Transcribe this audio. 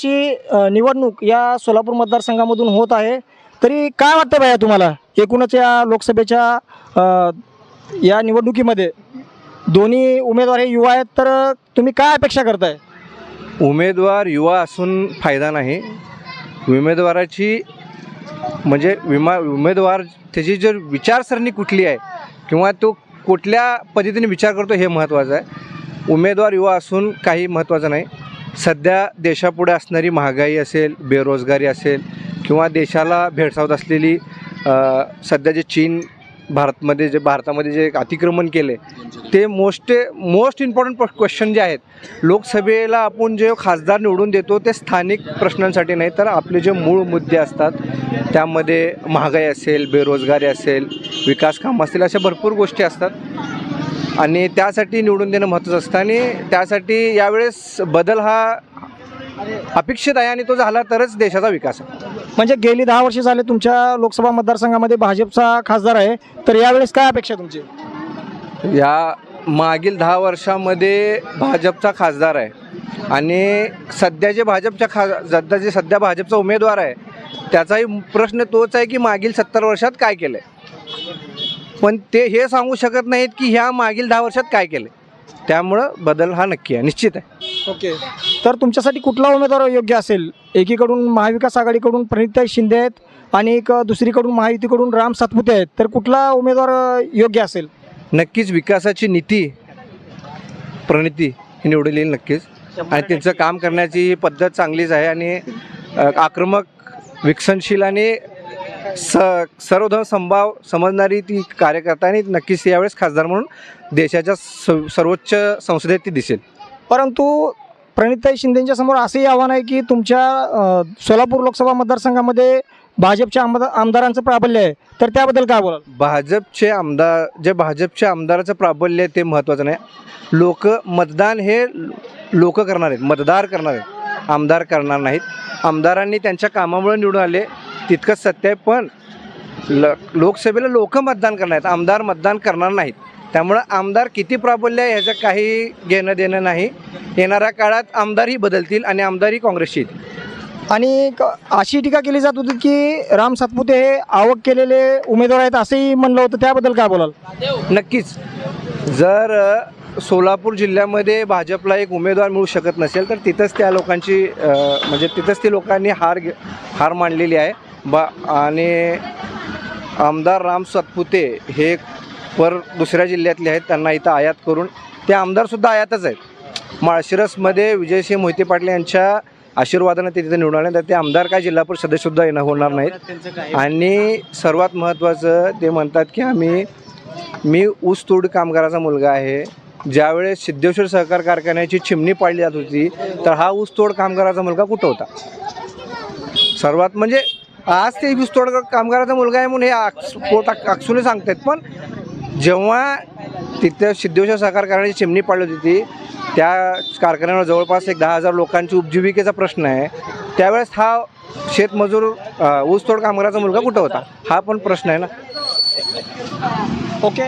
निवडणूक या सोलापूर मतदारसंघामधून होत आहे, तरी काय वाटतं भैया तुम्हाला एकूणच या लोकसभेच्या या निवडणुकीमध्ये दोन्ही उमेदवार हे युवा आहेत, तर तुम्ही काय अपेक्षा करताय? उमेदवार युवा असून फायदा नाही. उमेदवाराची म्हणजे उमेदवार त्याची जर विचारसरणी कुठली आहे किंवा तो कुठल्या पद्धतीने विचार करतो हे महत्त्वाचं आहे. उमेदवार युवा असून काही महत्त्वाचं नाही. सध्या देशापुढे असणारी महागाई असेल, बेरोजगारी असेल किंवा देशाला भेडसावत असलेली सध्या जे चीन भारतामध्ये जे अतिक्रमण केले ते मोस्ट इम्पॉर्टंट क्वेश्चन जे आहेत. लोकसभेला आपण जे खासदार निवडून देतो ते स्थानिक प्रश्नांसाठी नाही, तर आपले जे मूळ मुद्दे असतात त्यामध्ये महागाई असेल, बेरोजगारी असेल, विकास कामं असतील, अशा भरपूर गोष्टी असतात आणि त्यासाठी निवडून देणं महत्त्वाचं असतं. आणि त्यासाठी यावेळेस बदल हा अपेक्षित आहे आणि तो झाला तरच देशाचा विकास आहे. म्हणजे गेली 10 वर्षे झाले तुमच्या लोकसभा मतदारसंघामध्ये भाजपचा खासदार आहे, तर यावेळेस काय अपेक्षा तुमची? या मागील 10 वर्षामध्ये भाजपचा खासदार आहे आणि सध्या भाजपचा उमेदवार आहे त्याचाही प्रश्न तोच आहे की मागील 70 वर्षात काय केलं आहे, पण ते हे सांगू शकत नाहीत की ह्या मागील 10 वर्षात काय केलं. त्यामुळं बदल हा नक्की आहे, निश्चित आहे. ओके, तर तुमच्यासाठी कुठला उमेदवार योग्य असेल? एकीकडून महाविकास आघाडीकडून प्रणिताई शिंदे आहेत आणि एक दुसरीकडून महायुतीकडून राम सातपुते आहेत, तर कुठला उमेदवार योग्य असेल? नक्कीच विकासाची नीती प्रणिती ही निवडून येईल नक्कीच, आणि त्यांचं काम करण्याची पद्धत चांगलीच आहे आणि आक्रमक, विकसनशील आणि सर्वधर्म समभाव समजणारी ती कार्यकर्ता आणि नक्कीच यावेळेस खासदार म्हणून देशाच्या सर्वोच्च संसदेत ती दिसेल. परंतु प्रणिताई शिंदेंच्या समोर असंही आव्हान आहे की तुमच्या सोलापूर लोकसभा मतदारसंघामध्ये भाजपच्या आमदारांचं प्राबल्य आहे, तर त्याबद्दल काय बोलाल? भाजपचे आमदाराचं प्राबल्य आहे ते महत्त्वाचं नाही. मतदान हे लोक करणार आहेत, मतदार करणार आहेत, आमदार करणार नाहीत. आमदारांनी त्यांच्या कामामुळे निवडून आले तितकंच सत्य आहे, पण लोकसभेला लोक मतदान करणार आहेत, आमदार मतदान करणार नाहीत. त्यामुळं आमदार किती प्राबल्य आहे ह्याचं काही घेणं देणं नाही. येणाऱ्या काळात आमदारही बदलतील आणि आमदारही काँग्रेसची येतील. आणि अशी टीका केली जात होती की राम सातपुते हे आवक केलेले उमेदवार आहेत असंही म्हणलं होतं, त्याबद्दल काय बोलाल? नक्कीच, जर सोलापूर जिल्ह्यामध्ये भाजपला एक उमेदवार मिळू शकत नसेल तर तिथंच त्या लोकांची तिथंच ती लोकांनी हार मानलेली आहे. आणि आमदार राम सातपुते हे दुसऱ्या जिल्ह्यातले आहेत, त्यांना इथं आयात करून ते आमदारसुद्धा आयातच आहेत. माळशिरसमध्ये विजयसिंह मोहिते पाटील यांच्या आशीर्वादाने ते तिथे निवडून आले, तर ते आमदार काय जिल्हा परिषद सदस्यसुद्धा येणं होणार नाहीत. आणि सर्वात महत्त्वाचं ते म्हणतात की मी ऊसतोड कामगाराचा मुलगा आहे. ज्यावेळेस सिद्धेश्वर सहकार कारखान्याची चिमणी पाडली जात होती तर हा ऊसतोड कामगाराचा मुलगा कुठं होता? सर्वात म्हणजे आज ते ऊसतोड कामगाराचा मुलगा आहे म्हणून हे अक्षुने सांगतात, पण जेव्हा तिथं सिद्धेश्वर सहकार कारखान्याची चिमणी पाडली होती त्या कारखान्यावर जवळपास एक 10,000 लोकांची उपजीविकेचा प्रश्न आहे. त्यावेळेस हा शेतमजूर ऊसतोड कामगाराचा मुलगा कुठं होता? हा पण प्रश्न आहे ना. ओके.